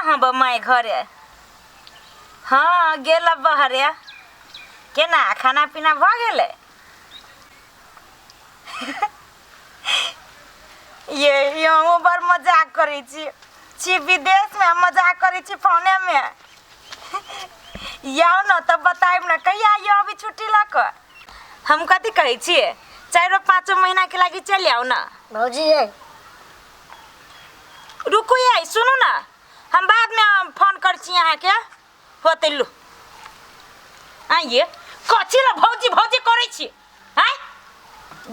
Hub my घरे। हाँ गेल बहरे। केना खाना पीना भ गेले? ये हम बड़ मजाक करै छी विदेश में मजाक करै छी फोने में। याओ न तब बताइब न कहिया आइयो अभी छुट्टी लक। हम कथी कहै छिए 4-5 महीना के लागी चल आओ ना। भौजी है रुकू ये सुनू ना हम बाद में फोन कर छी अहाँ के होते लू। आइए कथी ल भौजी भौजी करै छी? हैं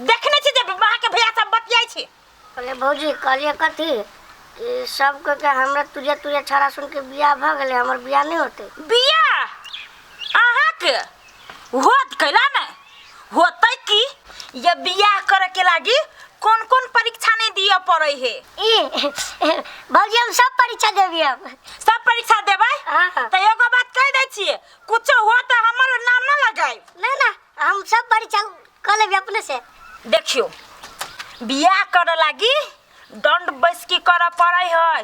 देखने छी जे वहां के भैया सब बतियाई छी। कहले भौजी कहलिए कथी कि सब के हमरा तुझे छाड़ा सुन के बियाह भ गेले हमर बियाह नहीं होते। बियाह अहाँ के होत कैला न होतै की? ये बियाह करे के लागी कौन कौन परीक्षा नहीं दिए पड़े है? भौजी हम सब परीक्षा देबी। हम सब परीक्षा देबै? हां त एगो बात कह दै छिए कुछ हो त हमर नाम न लगाई। ना हम सब परीक्षा कर लेबे अपने से। देखियो बियाह करे लागी दंड बैसकी करे पड़े है,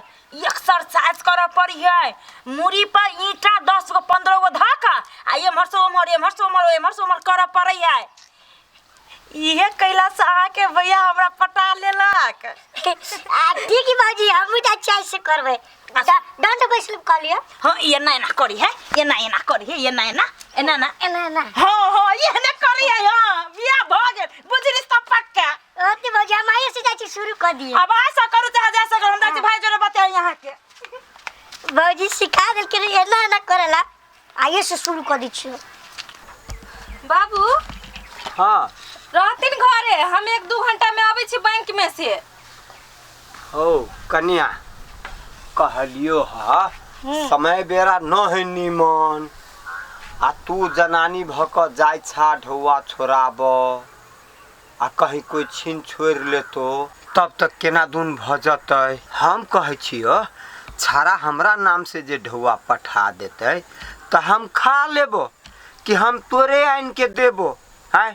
एक्सरसाइज करे पड़ी है, मुड़ी पर ईंटा 10 गो 15 गो धका आ एमहर से ओमहर करे पड़े है। इहे कैला से अहाँ के भैया हमरा पटा लेलक। ठीक है भौजी हम अच्छा से करबे। दंड बैसल कर लिया। हां ये ना करी है, ये ना करी है, ये ना एना हां ये ना करी है। हां बियाह भ गेल बुझली सब पक्का। ओते भौजी हम आइए से जाची शुरू कर दिए। अब ऐसा करू चाहे जैसा करू हम भाई जोरे बताए यहाँ के। भौजी सिखा देल के एना करेला आइए से शुरू कर दी छियो। बाबू हाँ रहतिन घरे हम 1-2 घंटा में आवे छी बैंक में से। हो कन्या कहलियो हा समय बेरा न है निमन आ तू जनानी भक जाय छा ढौआ छोड़ाब आ कहीं कोई छीन छोड़ लेतो तब तक केना दून भ जतै। हम कहै छियो छाड़ा हमरा नाम से जे ढौआ पठा देते त हम खा लेबो कि हम तोरे आइन के देबो है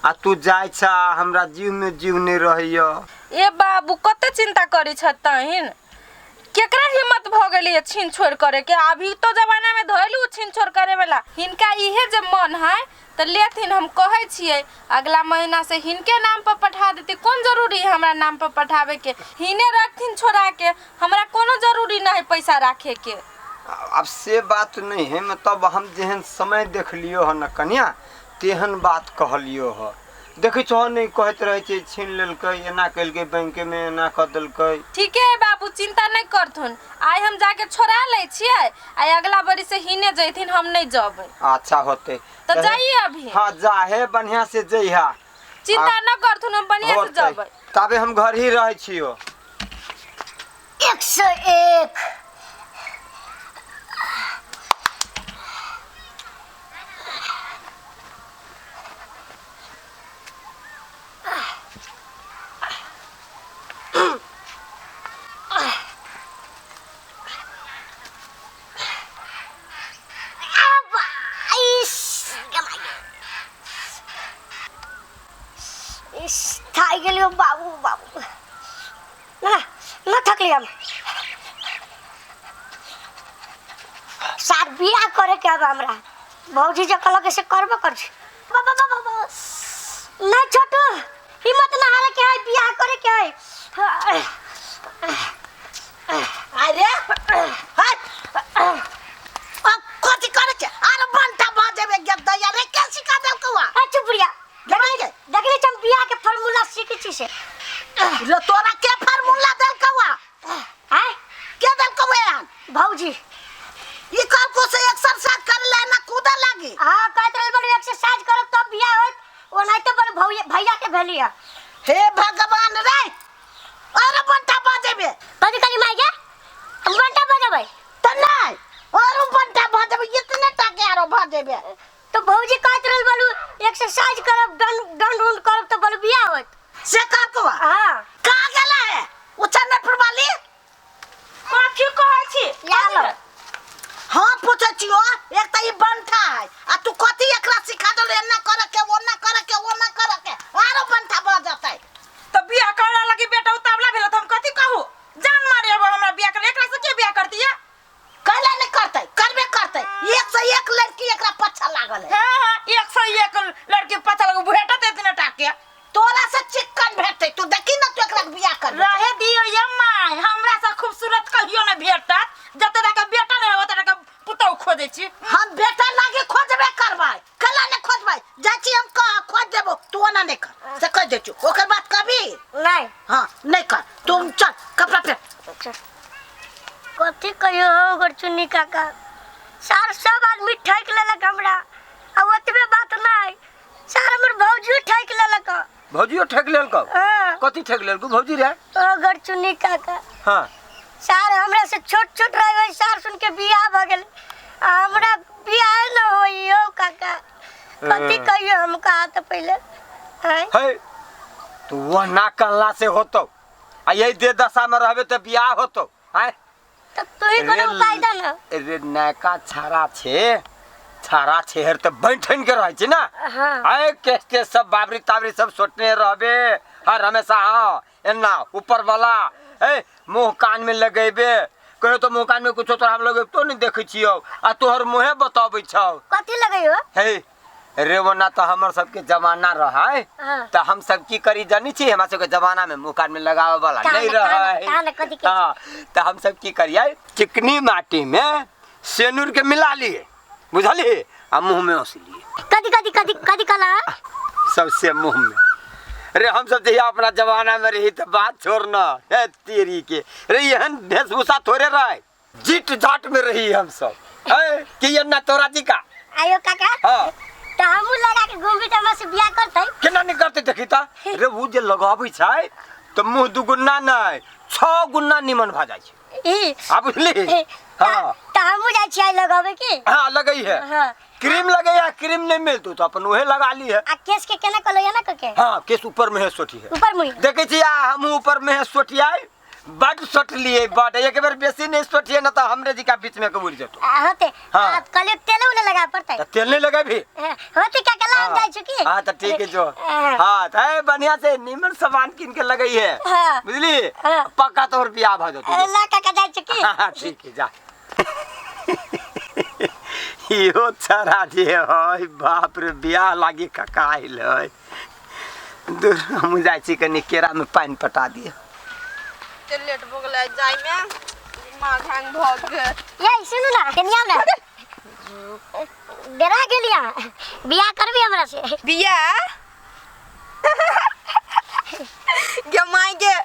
आ तू जाय छा हमरा जीव में जीव नहीं रहियो। ए बाबू कते चिंता करी छतहिन केकरा हिम्मत भ गेली है छीन छोड़ करे के? अभी तो जमाना में धइलू छीन छोड़ करे वाला हिनका इहे जे मन है त लेथिन। हम कहै छिए अगला महीना से हिनके नाम पर पठा देती। कौन जरूरी है हमरा नाम पर पठावे के? हिने रखथिन छोड़ा के हमरा कोनो जरूरी नहीं पैसा राखे के। अब से बात नहीं है मतलब हम जेहन समय देख लियो है न कन्या तेहन बात कहलियो है। देखै छो नहीं कहत रहे छे छीन लेलकै एना कलकै बैंक में एना क देलकै। ठीक है बाबू चिंता नहीं करथुन आइ हम जाके छोड़ा ले छिए आ अगला बारी से हिने जइथिन हम नहीं जबै। अच्छा होते त जाइए अभी। हां जाहे बढ़िया से जइहा चिंता न करथुन हम बढ़िया से जबै। तबे हम घर ही रहै छियो। 101 थाई गेलियो बाबू ना थकली हम साथ बियाह करे के अब हमरा भौजी जे कहलक से करबे कर छी। बाबा ना छोटू हिम्मत ना हारे के है बियाह करे के है। अरे हट कथी करे छे? अरे बनता भ जेबे गे दया रे के सिखा देल कौआ? चुप रिया देखले हम बियाह के फार्मूला सीखै छी से। रे तोरा के फार्मूला देल कौआ? हैं के देल कौआ? भौजी ई कल को से एक्सरसाइज कर ले ना कूदा लागी। हां कहत रहल बड़ी एक्सरसाइज करब तब बियाह होत ओनाइ तो बड़ भैया के भेलिया। हे भगवान रे अरे बनता भ जेबे कथी करी माई गे हम बनता बजबै त नहीं और बनता भ जेबे इतने टाके आरो भ जेबे। तो भौजी कहत रहल बोलू एक्सरसाइज करब दंड करब तो बोल बियाह होत से कर कौआ? हां कहां गेला है उछन में फुरवाली? कथी कहै छी? यालो हां पूछै छियो एक त ई बनता है आ तू कथी एकरा सिखा देले एना करे के ओना करे के ओना करे के आरो बनता भ जतै। त बियाह करे लगी बेटा उतावला भेल त हम कथी कहू? जान मारे अब हमरा बियाह करे एकरा से के बियाह करती है? बेटियो ने भेटत जते का बेटा ने होत का पुतौ खोजै छी। हम बेटा लागे खोजबे करबै कला ने खोजबै जाची हम खोज देबो तू ना नहीं कर से कह दे छु ओकर बात कभी नहीं हां नहीं कर तुम चल कपड़ा पे कथी कहियो गरचुन्नी काका सार सब आदमी ठैक लेलक हमरा आ ओतबे बात नहीं सार हमर भौजी ठैक लेलक भौजियो ठेक लेल को हां कथी ठेक लेल को भौजी रे ओ गरचुन्नी काका हां सार हमरा से छोट छोट रहे सार सुन के बियाह भ गेल हमरा बियाह न होइयो काका कथी कहियो हम कहा त पहले हैं है तू वो ना कल्ला से होतो आ यही दे दशा में रहबे त बियाह होतो हैं तब तू ही कोनो उपाय दे न रे नयका छाड़ा छे हर त बैठन के रहै छै ना हां आए केस्टे सब बाबरी ताबरी सब सोटने रहबे हर हमेशा हां एना ऊपर वाला ए मुंह कान में लगेबे कहियो तो मुंह कान में कुछ तो हम लोग तो नहीं देखै छियो आ तोहर मुंहे बताबै छौ कथी लगइयो हे रे वना तो हमर सबके जमाना रहै हां त हम सब की करी जानी छी हमरा सबके जमाना में मुंह कान में लगावे वाला नहीं रहै कान कथी के हां त हम सब की करियै चिकनी माटी में सेनुर के मिला लिए बुझली आ मुंह में ओसलिए कथी कला सबसे मुंह में रे हम सब जहिया अपना जमाना में रही तो बात छोड़ना है तेरी के रे यहन वेशभूषा थोड़े रहे जीट जाट में रही हम सब है कि ये ना तोरा जी का आयो काका हां त हमू लगा के घूमबी त हमसे बियाह करतै केना नहीं करते देखिता रे वो जे लगाबै छै तो मुंह दुगुना नहीं 6 गुना निमन भ जाय छै ई आ बुझली हां त हमू जाय छी लगावे की हां लगई है हां क्रीम लगैया क्रीम नहीं मिलतो तो अपन उहे लगा ली है आ केस के केना कलो या ना के हां केस ऊपर में है सोटी है ऊपर मुई देखे छी हम ऊपर में है सोटियाई बड सोट लिए बड एक बार बेसी नहीं सोटिए ना तो हमरे जी का बीच में कबूल जतो होते हाँ। कले तेल उले लगा पड़तै त तेल नहीं लगे भी होते का कला हम जाय छी की हां तो ठीक है जो हां त बढ़िया से नीमन सामान किन के लगई है हाँ। बुझली हाँ। पक्का तोर बियाह भ जतो ला काका जाय छी की हां ठीक है जा यो छरा जे होय बाप रे बियाह लागी ककाइल होय दूर हम जाय छी कनी केरा में पानी पटा दिए लेट भ गेलै जाय में मां घांग भ गेल ये सुनु ना कनिया ना डरा गेलिया बियाह करबी हमरा से बिया गे माई गे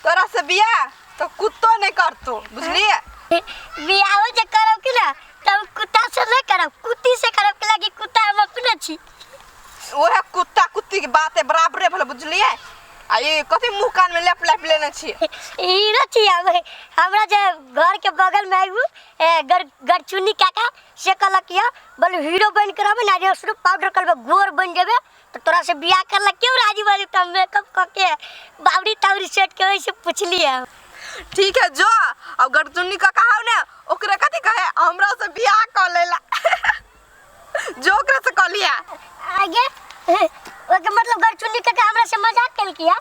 तोरा से बिया तो कुत्तो नहीं करतो बुझली बियाह हो जे करब कि ना तब कुत्ता से नहीं करब कुत्ती से करब के लागी कुत्ता हम अपने छी ओहे कुत्ता कुत्ती की बात है बराबर भले बुझलिए आ ये कथी मुंह कान में लेप लेप लेने छी हीरो छी हमरा जे घर के बगल में आइबू गरचुन्नी काका से कहलक या बोले हीरो बन के रहबे ना जे सिर्फ पाउडर करबे गोर बन जेबे तो तोरा से बियाह करला क्यों राजी बाजी त मेकअप करके बावड़ी तावड़ी सेट के वैसे पूछली है ठीक है जो अब गरचुन्नी का कहाव ने ओकरे कथी कहे हमरा से बियाह कर लेला जो ओकरे से कर लिया आगे ओके मतलब गरचुन्नी काका हमरा से मजाक कैल किया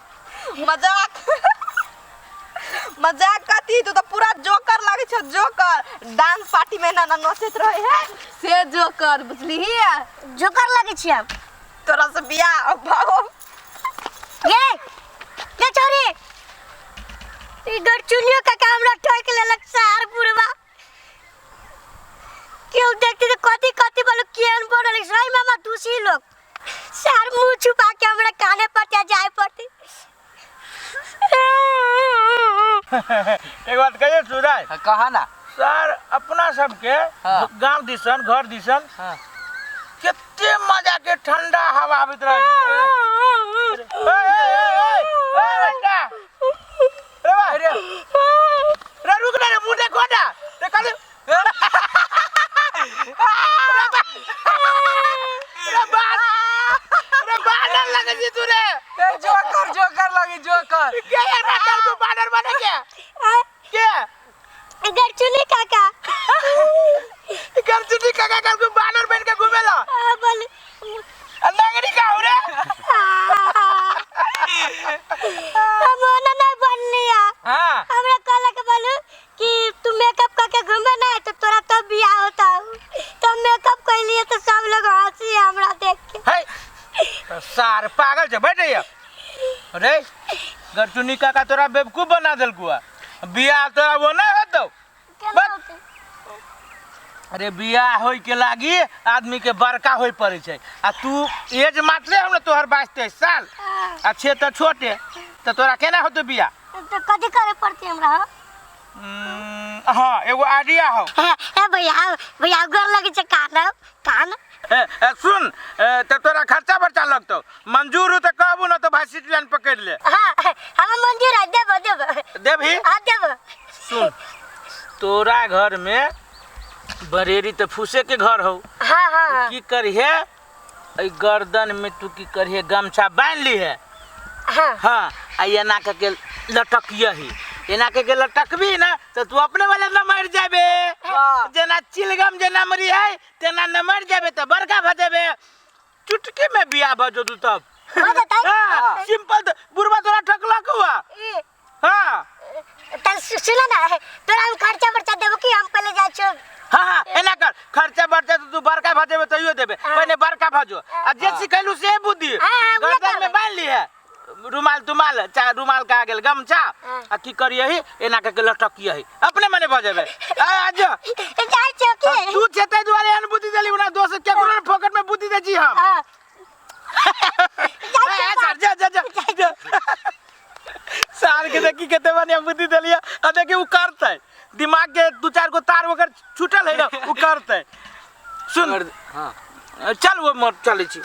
मजाक कथी तू तो पूरा जोकर लागे छ जोकर डांस पार्टी में ना नचत रहे है से जोकर बुझली जोकर लगे छी हम तोरा से बियाह भागो ये छोरी ई गरचुन्नी काका हमरा ठोक लेलक सार पुरवा क्यों देखते तो कथी बोलो केन बोलल सही मामा दूसरी लोग सार मुंह छुपा के हमरा काने पर जाए पड़ती एक बात कहिए सूरज कहा ना सर अपना सबके गांव दिसन घर दिसन कितने मजा के ठंडा हवा आवित रहे रुक ना रे मुंह देखो ना रे काली बानर लगे जी तू रे जोकर लगी जोकर क्या यार मैं कल को बानर बने क्या गरचुन्नी काका गरचुन्नी काका कल को बानर बन के घूमेला बोल अंदर का हो रे हम ओना नहीं बन लिया हां हमरा कहला के बोलू कि तू मेकअप करके घूमे ना तो तोरा तब बियाह होता तो मेकअप कर लिए तो सब लोग हंसी हमरा देख के है सार पागल छ बैठ रे अरे गरचुन्नी काका तोरा बेवकूफ बना देलकुआ बियाह तोरा वो ना होतो अरे बियाह होई के लागी आदमी के बड़का होई पड़े छै आ तू एज मात्रे हम न तोहर 22-23 साल अच्छे तो छोटे तो तोरा केना होतो बियाह तो कथी करे पड़ते हमरा हाँ एगो आइडिया हो भैया भैया गोर लगे छै कान सुन तो तोरा खर्चा बर्चा लगतो मंजूर हो तो कहबू न तो भाई सिटी लाइन पकड़ ले हाँ हम मंजूर है देब देबही हाँ देब सुन तोरा घर में बरेरी तो फूसे के घर हो हाँ की करिहे गर्दन में तू की करिहे गमछा बांध ली है हाँ एना के लटकिया ही एना के लटकबी ना तो तू अपने वाले न मर जाबे जना चिलगम जना मरी है तेना न मर जाबे तो बड़का भ जाबे चुटकी में बियाह भ जो तब हाँ सिंपल तो बुढ़वा तोरा ठकलक हुआ हाँ सुना ना तोरा हम खर्चा बर्चा देबो कि हम पहले जाय छो हाँ एना कर खर्चा बढ़ते तो तू बड़का भ जाबे तइयो देबे पहले बड़का भजो आ जे सिखैलू से बुद्धि गर्दन में बांध ली है रुमाल तुमाल चाहे रुमाल का गेल गमछा आ की करिए ही एना के लटकिए ही अपने मने भ जाबे आ जा जाय छो के तू छेते दुआरे अन बुद्धि देली ना दोस्त के कोनो फोकट में बुद्धि दे छी हम जा जा जा जा साल के देखी केते बनिया बुद्धि देलिया आ देखी उ करतै दिमाग के दो चार गो तार वगर छूटल है ना उ करतै सुन हां चल वो मोर चलै छी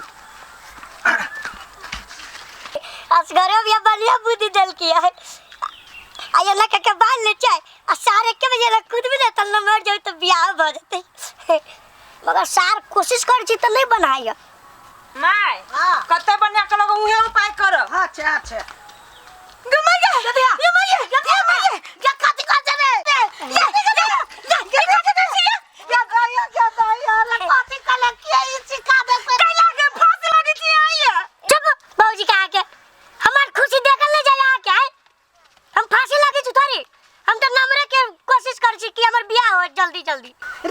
असगरो भी बढ़िया बुद्धि दल किया है आया लगा के बाल ले चाय आ सारे के बजे ला खुद भी लेतल न मर जाए तो बियाह भ जते मगर सार कोशिश कर छी त नहीं बनाइया माय कते बनिया के लोग उहे उपाय कर अच्छा गमैया गमैया क्या खाती कर जाने खाती कल किया इसी का दे कैला के फांसी लगी थी आइए चुप बाबूजी कहा के हमार खुशी देखल ले जाया क्या है हम फांसी लगे छु थारी हम तो नमरे के कोशिश कर छी कि हमर बियाह हो जल्दी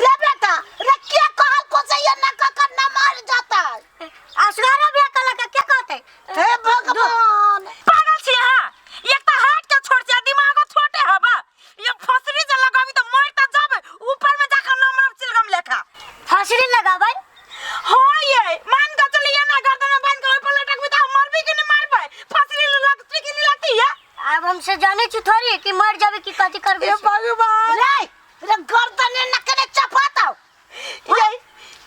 रे बेटा रे क्या कहल को से ये न का न मार जाता असगारा बियाह कला का क्या कहते हे भगवान पागल छी हां एक तो हाथ के छोड़ जा दिमागो छोटे हबा ये फसरी जे लगावी तो मर त जाबे ऊपर में जाकर नंबर चिलगम लेखा फांसी लगाबै हां ये मान के चलिए ना गर्दन में बांध के ऊपर लटक भी तो मर भी कि नहीं मार पाए फसरी लगती कि नहीं लगती है अब हमसे जाने छु थोड़ी कि मर जावे कि कथि करबे ये भगवान रे गर्दन न करे चपाता ये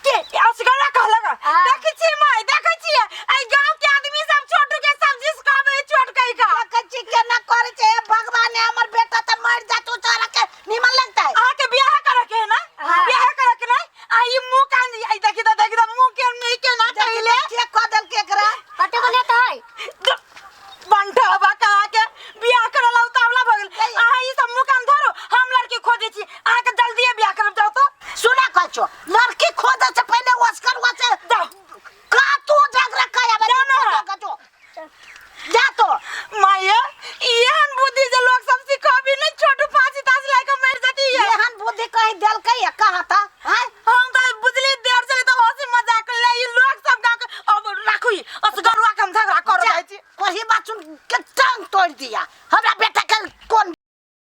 के असगरा कहलगा देखै छी माय देखै छी आई गांव के आदमी सब छोटू के सब्जी खाबे छोट कई का कच्ची के न करे छे भगवान ने हमर बेटा त मर जा तू तोरा के निमन लग